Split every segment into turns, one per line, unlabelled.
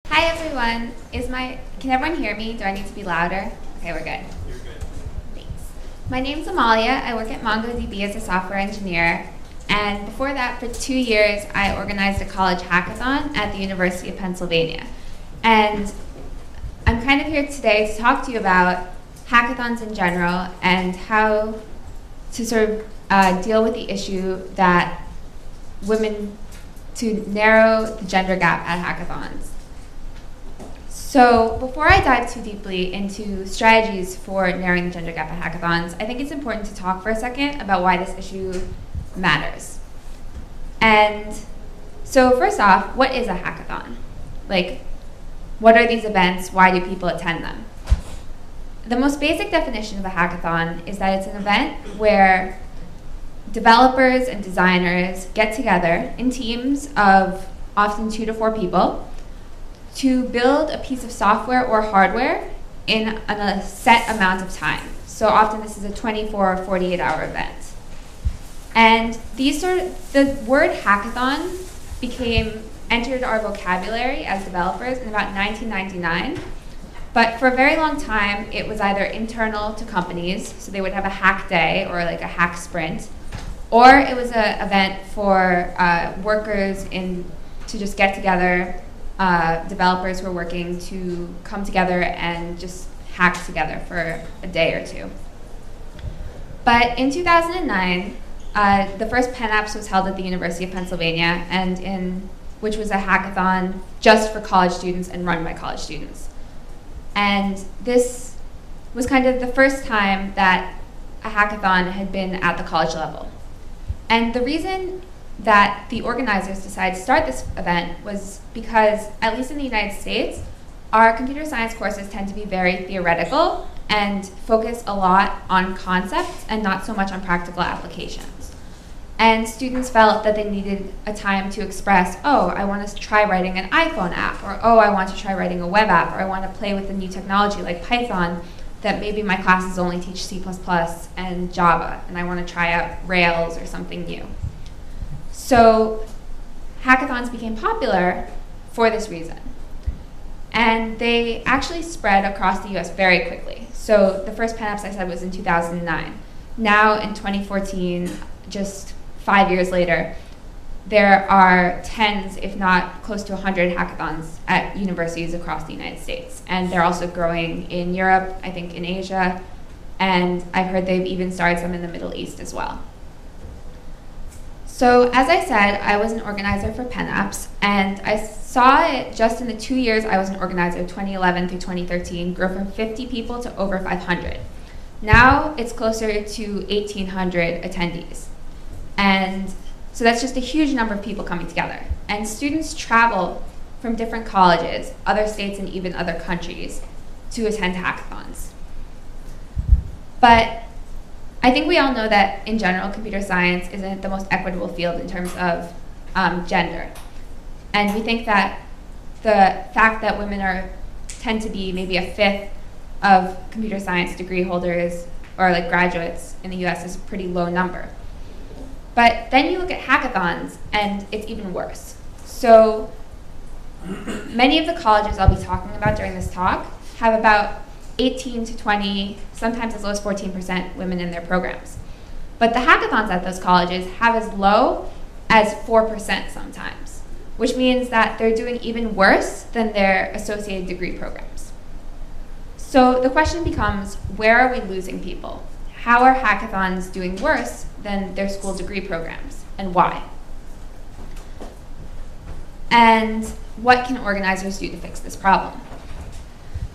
Hi everyone. Can everyone hear me? Do I need to be louder? Okay, we're good.
You're good.
Thanks. My name's Amalia. I work at MongoDB as a software engineer. And before that, for 2 years, I organized a college hackathon at the University of Pennsylvania. And I'm kind of here today to talk to you about hackathons in general and how to sort of deal with the issue that to narrow the gender gap at hackathons. So before I dive too deeply into strategies for narrowing the gender gap at hackathons, I think it's important to talk for a second about why this issue matters. And so first off, what is a hackathon? Like, what are these events? Why do people attend them? The most basic definition of a hackathon is that it's an event where developers and designers get together in teams of often 2 to 4 people to build a piece of software or hardware in a set amount of time. So often this is a 24 or 48-hour event. And the word hackathon entered our vocabulary as developers in about 1999. But for a very long time, it was either internal to companies, so they would have a hack day or like a hack sprint, or it was an event for workers to just get together, developers who are working to come together and just hack together for a day or two. But in 2009, the first PennApps was held at the University of Pennsylvania, which was a hackathon just for college students and run by college students. And this was kind of the first time that a hackathon had been at the college level. And the reason that the organizers decided to start this event was because, at least in the United States, our computer science courses tend to be very theoretical and focus a lot on concepts and not so much on practical applications. And students felt that they needed a time to express, oh, I want to try writing an iPhone app, or oh, I want to try writing a web app, or I want to play with a new technology like Python that maybe my classes only teach C++ and Java, and I want to try out Rails or something new. So hackathons became popular for this reason. And they actually spread across the US very quickly. So the first PennApps I said was in 2009. Now in 2014, just 5 years later, there are tens, if not close to 100 hackathons at universities across the United States. And they're also growing in Europe, I think in Asia, and I've heard they've even started some in the Middle East as well. So as I said, I was an organizer for PennApps, and I saw it just in the 2 years I was an organizer, 2011 through 2013, grow from 50 people to over 500. Now it's closer to 1,800 attendees. And so that's just a huge number of people coming together. And students travel from different colleges, other states, and even other countries to attend hackathons. But I think we all know that, in general, computer science isn't the most equitable field in terms of gender. And we think that the fact that women tend to be maybe a fifth of computer science degree holders or like graduates in the US is a pretty low number. But then you look at hackathons, and it's even worse. So many of the colleges I'll be talking about during this talk have about 18 to 20, sometimes as low as 14% women in their programs. But the hackathons at those colleges have as low as 4% sometimes, which means that they're doing even worse than their associated degree programs. So the question becomes, where are we losing people? How are hackathons doing worse than their school degree programs, and why? And what can organizers do to fix this problem?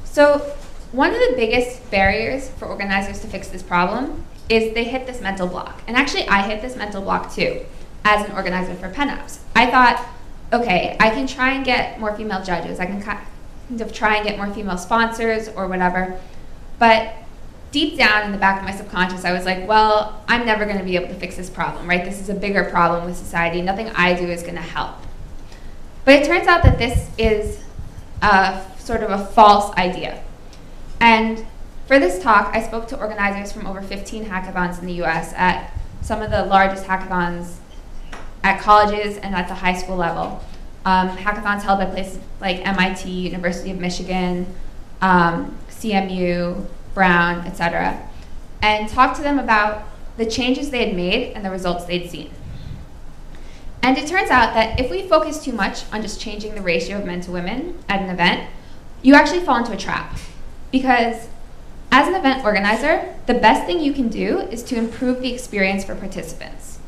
So one of the biggest barriers for organizers to fix this problem is they hit this mental block. And actually, I hit this mental block too, as an organizer for PennApps. I thought, okay, I can try and get more female judges. I can kind of try and get more female sponsors or whatever. But deep down in the back of my subconscious, I was like, well, I'm never going to be able to fix this problem, right? This is a bigger problem with society. Nothing I do is going to help. But it turns out that this is sort of a false idea. And for this talk, I spoke to organizers from over 15 hackathons in the US at some of the largest hackathons at colleges and at the high school level. hackathons held by places like MIT, University of Michigan, CMU, Brown, etc., and talked to them about the changes they had made and the results they'd seen. And it turns out that if we focus too much on just changing the ratio of men to women at an event, you actually fall into a trap. Because as an event organizer, the best thing you can do is to improve the experience for participants.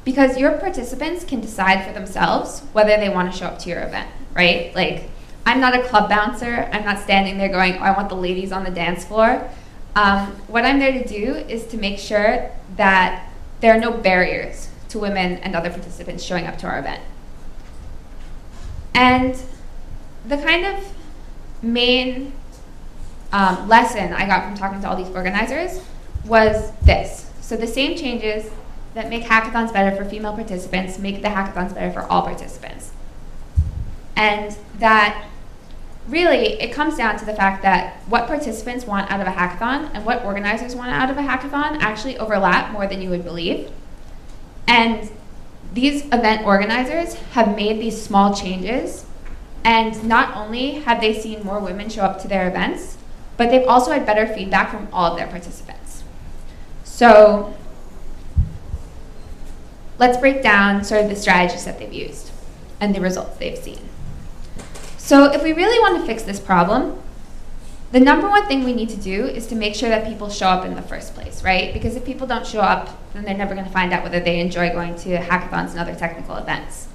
Because your participants can decide for themselves whether they want to show up to your event, right? Like, I'm not a club bouncer. I'm not standing there going, oh, I want the ladies on the dance floor. What I'm there to do is to make sure that there are no barriers to women and other participants showing up to our event. And the kind of main lesson I got from talking to all these organizers was this. So the same changes that make hackathons better for female participants make the hackathons better for all participants. And that really it comes down to the fact that what participants want out of a hackathon and what organizers want out of a hackathon actually overlap more than you would believe. And these event organizers have made these small changes, and not only have they seen more women show up to their events, but they've also had better feedback from all of their participants. So let's break down sort of the strategies that they've used and the results they've seen. So if we really want to fix this problem, the number one thing we need to do is to make sure that people show up in the first place, right? Because if people don't show up, then they're never going to find out whether they enjoy going to hackathons and other technical events.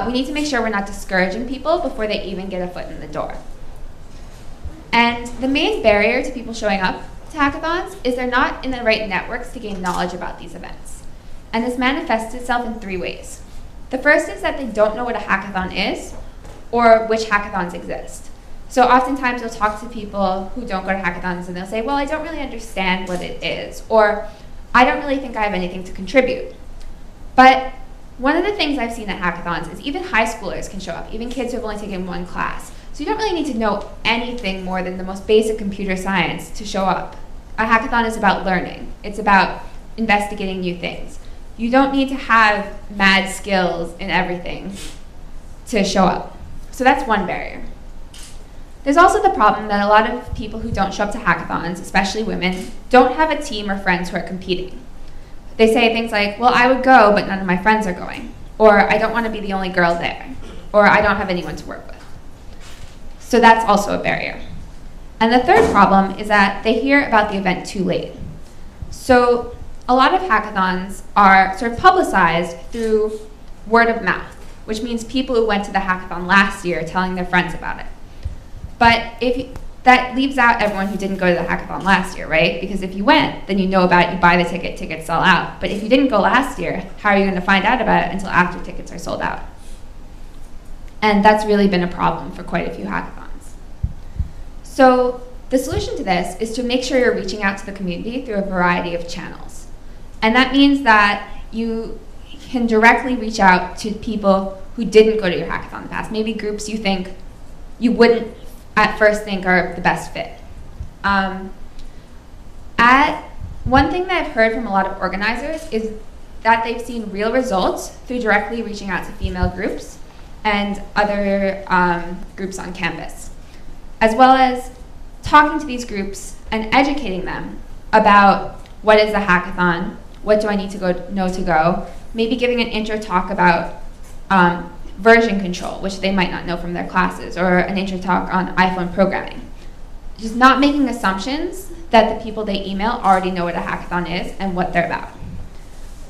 We need to make sure we're not discouraging people before they even get a foot in the door. And the main barrier to people showing up to hackathons is they're not in the right networks to gain knowledge about these events. And this manifests itself in three ways. The first is that they don't know what a hackathon is or which hackathons exist. So oftentimes you'll talk to people who don't go to hackathons and they'll say, well, I don't really understand what it is, or I don't really think I have anything to contribute. But one of the things I've seen at hackathons is even high schoolers can show up, even kids who have only taken one class. So you don't really need to know anything more than the most basic computer science to show up. A hackathon is about learning. It's about investigating new things. You don't need to have mad skills in everything to show up. So that's one barrier. There's also the problem that a lot of people who don't show up to hackathons, especially women, don't have a team or friends who are competing. They say things like, well, I would go, but none of my friends are going. Or I don't want to be the only girl there. Or I don't have anyone to work with. So that's also a barrier. And the third problem is that they hear about the event too late. So a lot of hackathons are sort of publicized through word of mouth, which means people who went to the hackathon last year telling their friends about it. But that leaves out everyone who didn't go to the hackathon last year, right? Because if you went, then you know about it, you buy the ticket, tickets sell out. But if you didn't go last year, how are you going to find out about it until after tickets are sold out? And that's really been a problem for quite a few hackathons. So the solution to this is to make sure you're reaching out to the community through a variety of channels. And that means that you can directly reach out to people who didn't go to your hackathon in the past, maybe groups you think you wouldn't at first think are the best fit. One thing that I've heard from a lot of organizers is that they've seen real results through directly reaching out to female groups and other groups on campus, as well as talking to these groups and educating them about what is a hackathon, what do I need to know to go, maybe giving an intro talk about version control, which they might not know from their classes, or an intro talk on iPhone programming. Just not making assumptions that the people they email already know what a hackathon is and what they're about.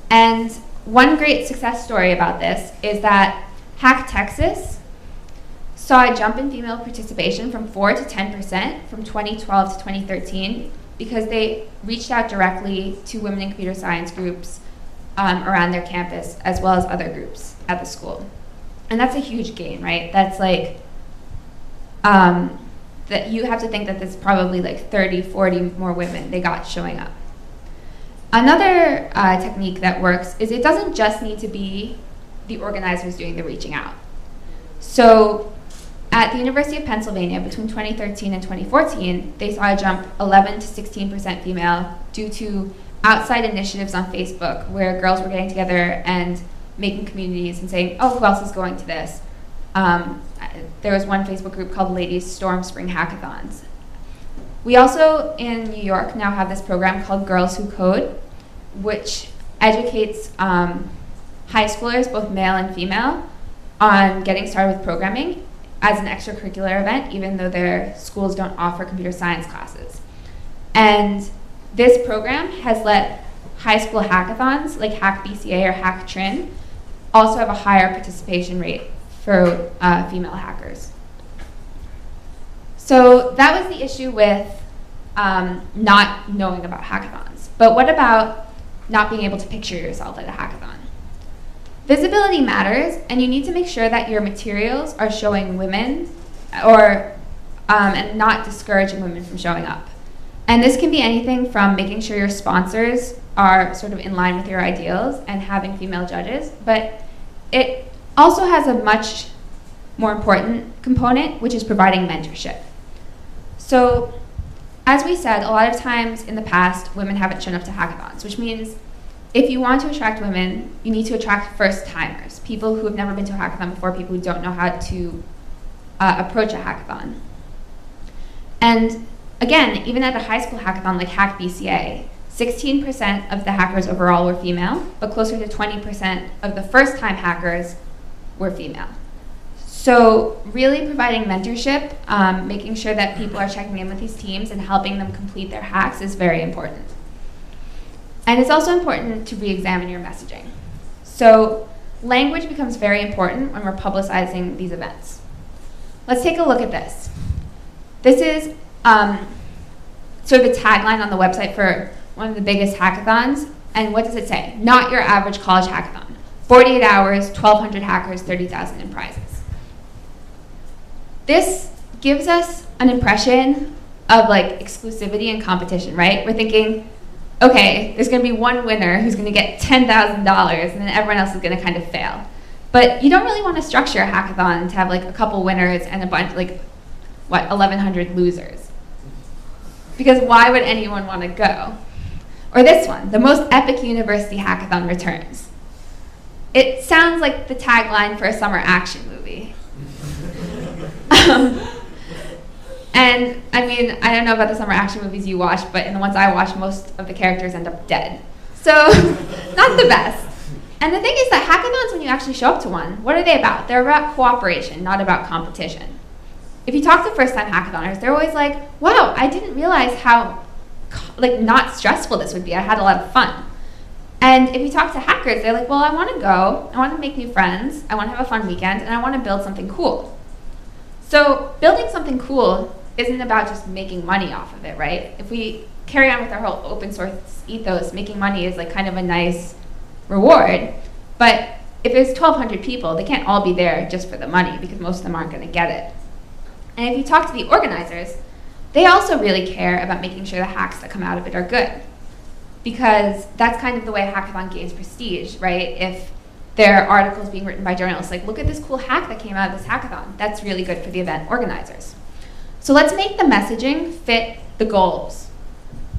And one great success story about this is that Hack Texas saw a jump in female participation from 4 to 10% from 2012 to 2013 because they reached out directly to women in computer science groups around their campus, as well as other groups at the school. And that's a huge gain, right? That's like, that you have to think that there's probably like 30, 40 more women they got showing up. Another technique that works is it doesn't just need to be the organizers doing the reaching out. So at the University of Pennsylvania, between 2013 and 2014, they saw a jump 11 to 16% female due to outside initiatives on Facebook where girls were getting together and making communities and saying, oh, who else is going to this? There was one Facebook group called Ladies Storm Spring Hackathons. We also, in New York, now have this program called Girls Who Code, which educates high schoolers, both male and female, on getting started with programming as an extracurricular event, even though their schools don't offer computer science classes. And this program has let high school hackathons, like Hack BCA or Hack Trin, also have a higher participation rate for female hackers. So that was the issue with not knowing about hackathons. But what about not being able to picture yourself at a hackathon? Visibility matters, and you need to make sure that your materials are showing women and not discouraging women from showing up. And this can be anything from making sure your sponsors are sort of in line with your ideals and having female judges, but it also has a much more important component, which is providing mentorship. So, as we said, a lot of times in the past, women haven't shown up to hackathons, which means if you want to attract women, you need to attract first-timers, people who have never been to a hackathon before, people who don't know how to approach a hackathon. And again, even at a high school hackathon like Hack BCA, 16% of the hackers overall were female, but closer to 20% of the first-time hackers were female. So really providing mentorship, making sure that people are checking in with these teams and helping them complete their hacks is very important. And it's also important to re-examine your messaging. So language becomes very important when we're publicizing these events. Let's take a look at this. This is sort of the tagline on the website for one of the biggest hackathons. And what does it say? Not your average college hackathon. 48 hours, 1,200 hackers, 30,000 in prizes. This gives us an impression of like exclusivity and competition, right? We're thinking, okay, there's going to be one winner who's going to get $10,000, and then everyone else is going to kind of fail. But you don't really want to structure a hackathon to have like a couple winners and a bunch, like, what, 1,100 losers. Because why would anyone want to go? Or this one, the most epic university hackathon returns. It sounds like the tagline for a summer action movie. And I mean, I don't know about the summer action movies you watch, but in the ones I watch, most of the characters end up dead. So, not the best. And the thing is that hackathons, when you actually show up to one, what are they about? They're about cooperation, not about competition. If you talk to first-time hackathoners, they're always like, wow, I didn't realize how not stressful this would be. I had a lot of fun. And if you talk to hackers, they're like, well, I want to go, I want to make new friends, I want to have a fun weekend, and I want to build something cool. So building something cool isn't about just making money off of it, right? If we carry on with our whole open source ethos, making money is like kind of a nice reward. But if there's 1,200 people, they can't all be there just for the money because most of them aren't going to get it. And if you talk to the organizers, they also really care about making sure the hacks that come out of it are good. Because that's kind of the way a hackathon gains prestige, right? If there are articles being written by journalists like, look at this cool hack that came out of this hackathon, that's really good for the event organizers. So let's make the messaging fit the goals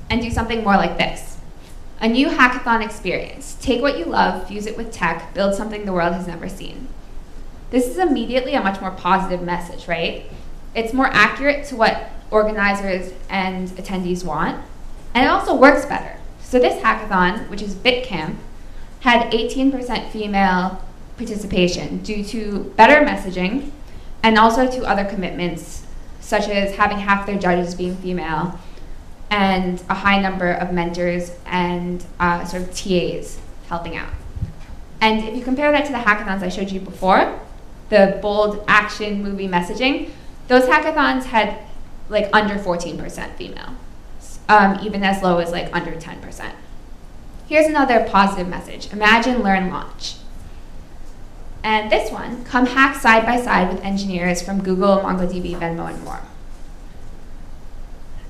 and do something more like this. A new hackathon experience. Take what you love, fuse it with tech, build something the world has never seen. This is immediately a much more positive message, right? It's more accurate to what organizers and attendees want, and it also works better. So this hackathon, which is BitCamp, had 18% female participation due to better messaging and also to other commitments, such as having half their judges being female and a high number of mentors and sort of TAs helping out. And if you compare that to the hackathons I showed you before, the bold action movie messaging, those hackathons had like under 14% female, even as low as like under 10%. Here's another positive message. Imagine, learn, launch. And this one, come hack side by side with engineers from Google, MongoDB, Venmo, and more.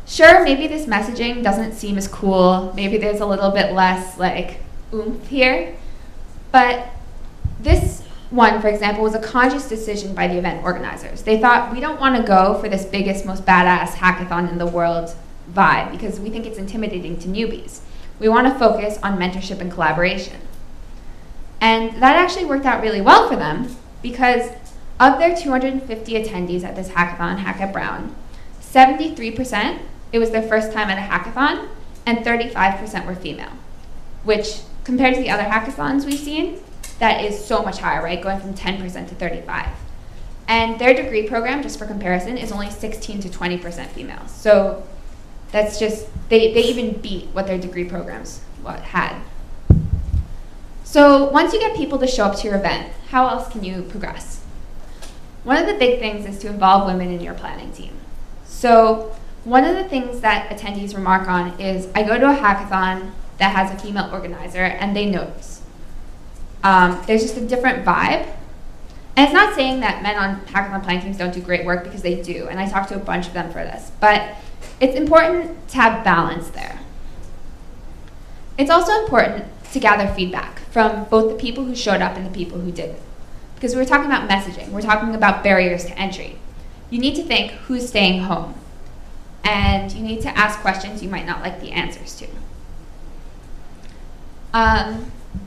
Sure, maybe this messaging doesn't seem as cool. Maybe there's a little bit less like oomph here. But this one, for example, was a conscious decision by the event organizers. They thought, we don't want to go for this biggest, most badass hackathon in the world vibe because we think it's intimidating to newbies. We want to focus on mentorship and collaboration. And that actually worked out really well for them because Of their 250 attendees at this hackathon, Hack at Brown, 73%, it was their first time at a hackathon, and 35% were female, which compared to the other hackathons we've seen, that is so much higher, right? Going from 10% to 35%. And their degree program, just for comparison, is only 16 to 20% female. So that's just, they even beat what their degree programs had. So once you get people to show up to your event, how else can you progress? One of the big things is to involve women in your planning team. So one of the things that attendees remark on is, I go to a hackathon that has a female organizer, and they notice. There's just a different vibe. And it's not saying that men on hackathon planning teams don't do great work, because they do, and I talked to a bunch of them for this. But it's important to have balance there. It's also important to gather feedback from both the people who showed up and the people who didn't. Because we're talking about messaging. We're talking about barriers to entry. You need to think who's staying home. And you need to ask questions you might not like the answers to.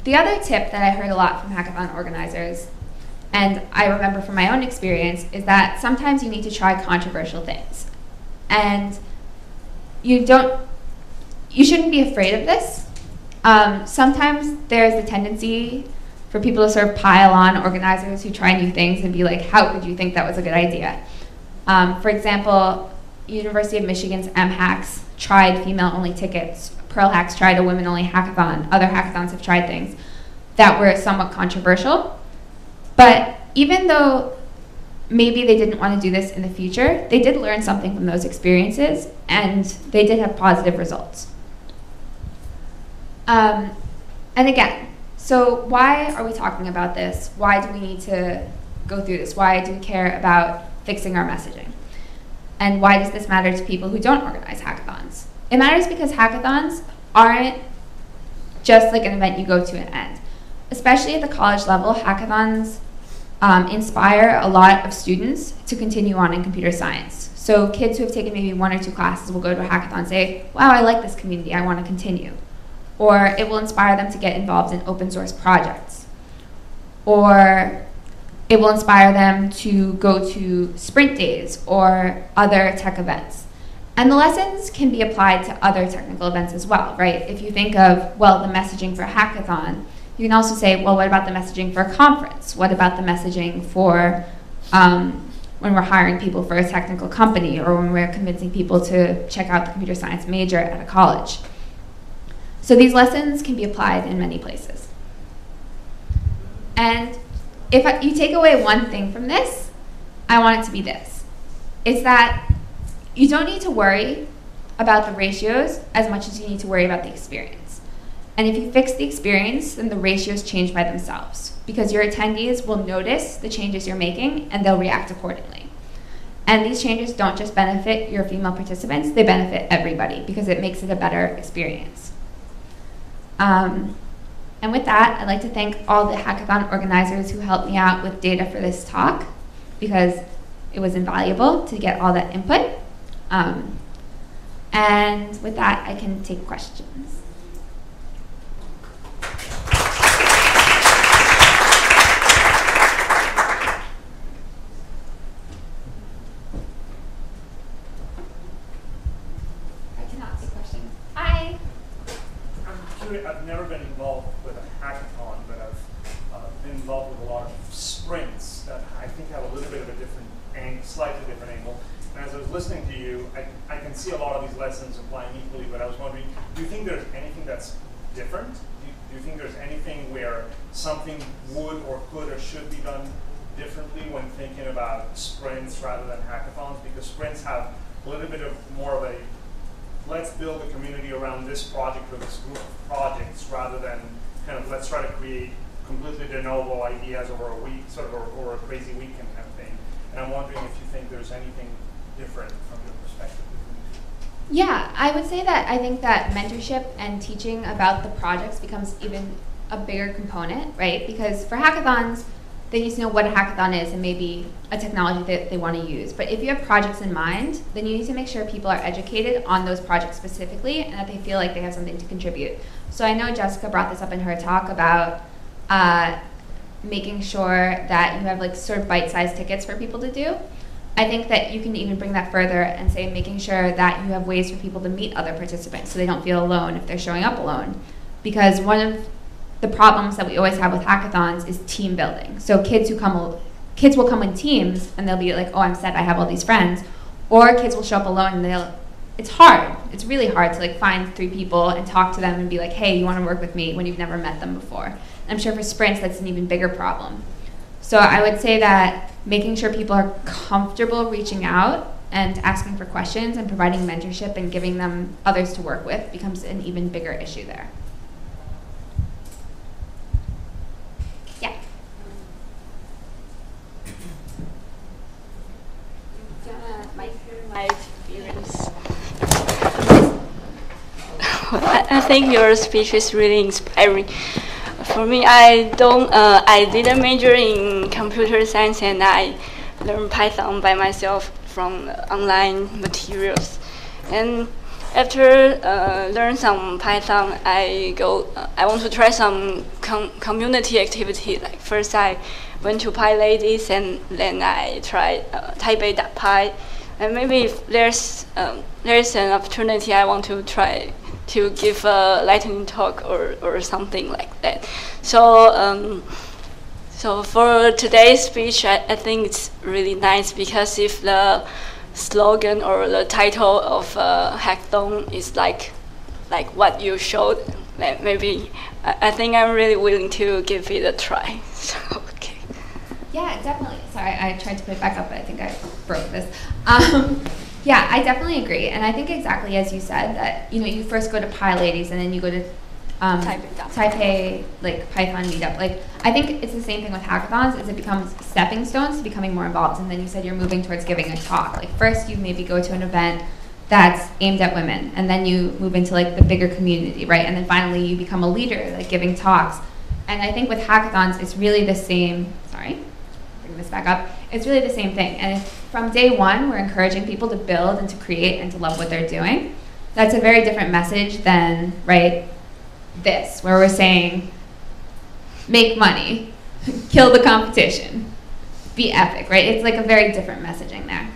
The other tip that I heard a lot from hackathon organizers, and I remember from my own experience, is that sometimes you need to try controversial things. And you shouldn't be afraid of this. Sometimes there's a tendency for people to sort of pile on organizers who try new things and be like, how could you think that was a good idea? For example, University of Michigan's MHacks tried female-only tickets. Pearl Hacks tried a women-only hackathon. Other hackathons have tried things that were somewhat controversial. But even though maybe they didn't want to do this in the future, they did learn something from those experiences, and they did have positive results. And again, so why are we talking about this? Why do we need to go through this? Why do we care about fixing our messaging? And why does this matter to people who don't organize hackathons? It matters because hackathons aren't just like an event you go to and end. Especially at the college level, hackathons inspire a lot of students to continue on in computer science. So kids who have taken maybe 1 or 2 classes will go to a hackathon and say, wow, I like this community, I want to continue. Or it will inspire them to get involved in open source projects. Or it will inspire them to go to sprint days or other tech events. And the lessons can be applied to other technical events as well, right? If you think of, well, the messaging for a hackathon, you can also say, well, what about the messaging for a conference? What about the messaging for when we're hiring people for a technical company, or when we're convincing people to check out the computer science major at a college? So these lessons can be applied in many places. And if you take away one thing from this, I want it to be this. It's that you don't need to worry about the ratios as much as you need to worry about the experience. And if you fix the experience, then the ratios change by themselves, because your attendees will notice the changes you're making and they'll react accordingly. And these changes don't just benefit your female participants, they benefit everybody, because it makes it a better experience. And with that, I'd like to thank all the hackathon organizers who helped me out with data for this talk, because it was invaluable to get all that input. And with that, I can take questions. I cannot take questions. Hi.
I'm curious, I've never been involved with a hackathon, but I've been involved with a lot of sprints that I think have a little bit of a different angle, slightly different angle. And as I was listening to you, I can see a lot of these lessons applying equally, but I was wondering, do you think there's anything that's different? Do you think there's anything where something would or could or should be done differently when thinking about sprints rather than hackathons? Because sprints have a little bit of more of a, let's build a community around this project or this group of projects, rather than kind of let's try to create completely de novo ideas over a week, sort of, or a crazy weekend kind of thing. And I'm wondering if you think there's anything different from your perspective.
Yeah, I would say that I think that mentorship and teaching about the projects becomes even a bigger component, right? Because for hackathons, they need to know what a hackathon is and maybe a technology that they want to use. But if you have projects in mind, then you need to make sure people are educated on those projects specifically and that they feel like they have something to contribute. So I know Jessica brought this up in her talk about making sure that you have like sort of bite-sized tickets for people to do. I think that you can even bring that further and say making sure that you have ways for people to meet other participants so they don't feel alone if they're showing up alone. Because one of the problems that we always have with hackathons is team building. So kids will come in teams and they'll be like, oh, I'm set, I have all these friends. Or kids will show up alone and it's hard. It's really hard to like find 3 people and talk to them and be like, hey, you want to work with me when you've never met them before. And I'm sure for sprints that's an even bigger problem. So I would say that making sure people are comfortable reaching out and asking for questions and providing mentorship and giving them others to work with becomes an even bigger issue there. Yeah.
My experience. I think your speech is really inspiring. For me, I didn't major in computer science, and I learned Python by myself from online materials. And after learn some Python, I want to try some community activity. Like first, I went to PyLadies, and then I tried Taipei.py. And maybe if there's an opportunity, I want to try to give a lightning talk or something like that. So so for today's speech, I think it's really nice, because if the slogan or the title of hackathon is like what you showed, maybe I think I'm really willing to give it a try. So, okay.
Yeah, definitely. Sorry, I tried to put it back up, but I think I broke this. Yeah, I definitely agree, and I think exactly as you said that you first go to PyLadies and then you go to Taipei like Python meetup. Like I think it's the same thing with hackathons, is it becomes stepping stones to becoming more involved. And then you said you're moving towards giving a talk. Like first you maybe go to an event that's aimed at women, and then you move into like the bigger community, right? And then finally you become a leader, like giving talks. And I think with hackathons, it's really the same. Sorry, bring this back up. It's really the same thing. And if from day one we're encouraging people to build and to create and to love what they're doing, that's a very different message than this, where we're saying make money, kill the competition, be epic, right? It's like a very different messaging there.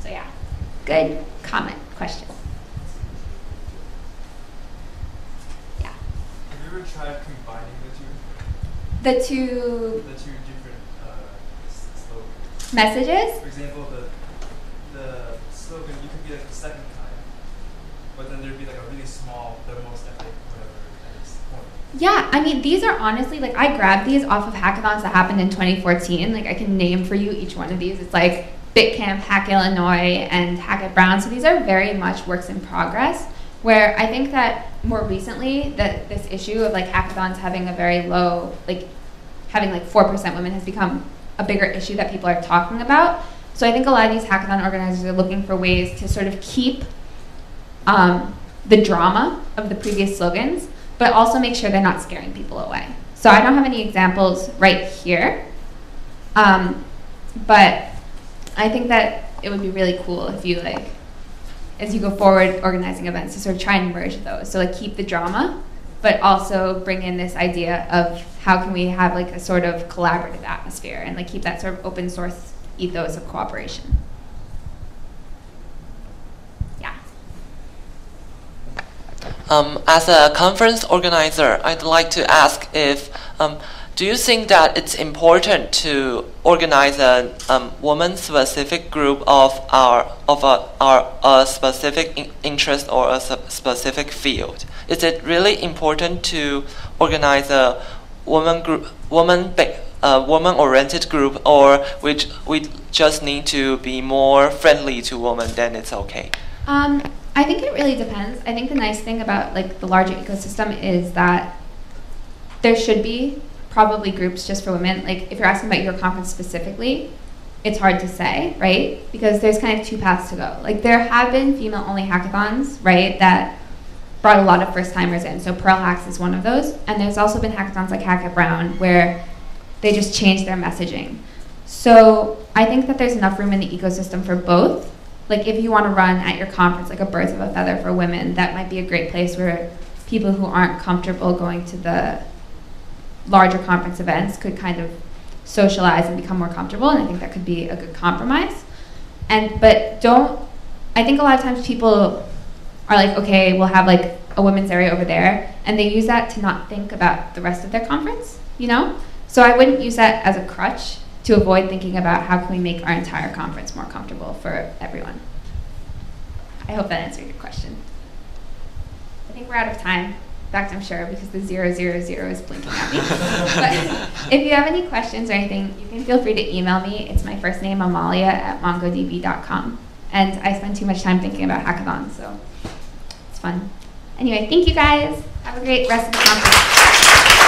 So yeah, good comment, question. Yeah.
Have you ever tried combining
The two
the two different slogans?
messages?
For example, the slogan, you could be like the second kind, but then there'd be like a really small, the most epic, whatever, at this point.
Yeah, I mean, these are honestly, like, I grabbed these off of hackathons that happened in 2014. Like, I can name for you each one of these. It's like BitCamp, Hack Illinois, and Hack at Brown. So these are very much works in progress, where I think that more recently, that this issue of like hackathons having a very low, like having like 4% women has become a bigger issue that people are talking about. So I think a lot of these hackathon organizers are looking for ways to sort of keep the drama of the previous slogans, but also make sure they're not scaring people away. So I don't have any examples right here, but I think that it would be really cool if you like, as you go forward organizing events, to sort of try and merge those. So like keep the drama, but also bring in this idea of how can we have like a sort of collaborative atmosphere and like keep that sort of open source ethos of cooperation. Yeah.
As a conference organizer, I'd like to ask if do you think that it's important to organize a woman-specific group of a specific interest or a specific field? Is it really important to organize a woman-oriented group, or we just need to be more friendly to women? Then it's okay.
I think it really depends. I think the nice thing about like the larger ecosystem is that there should be probably groups just for women. Like if you're asking about your conference specifically, it's hard to say, right? Because there's kind of two paths to go. Like there have been female-only hackathons, right, that brought a lot of first-timers in. So Pearl Hacks is one of those. And there's also been hackathons like Hack at Brown where they just changed their messaging. So I think that there's enough room in the ecosystem for both. Like if you want to run at your conference like a Birds of a Feather for women, that might be a great place where people who aren't comfortable going to the larger conference events could kind of socialize and become more comfortable, and I think that could be a good compromise. But I think a lot of times people are like, okay, we'll have like a women's area over there, and they use that to not think about the rest of their conference, you know? So I wouldn't use that as a crutch to avoid thinking about how can we make our entire conference more comfortable for everyone. I hope that answered your question. I think we're out of time. In fact, I'm sure, because the 000 is blinking at me. But if you have any questions or anything, you can feel free to email me. It's my first name, Amalia, at mongodb.com. And I spend too much time thinking about hackathons, so it's fun. Anyway, thank you guys. Have a great rest of the conference.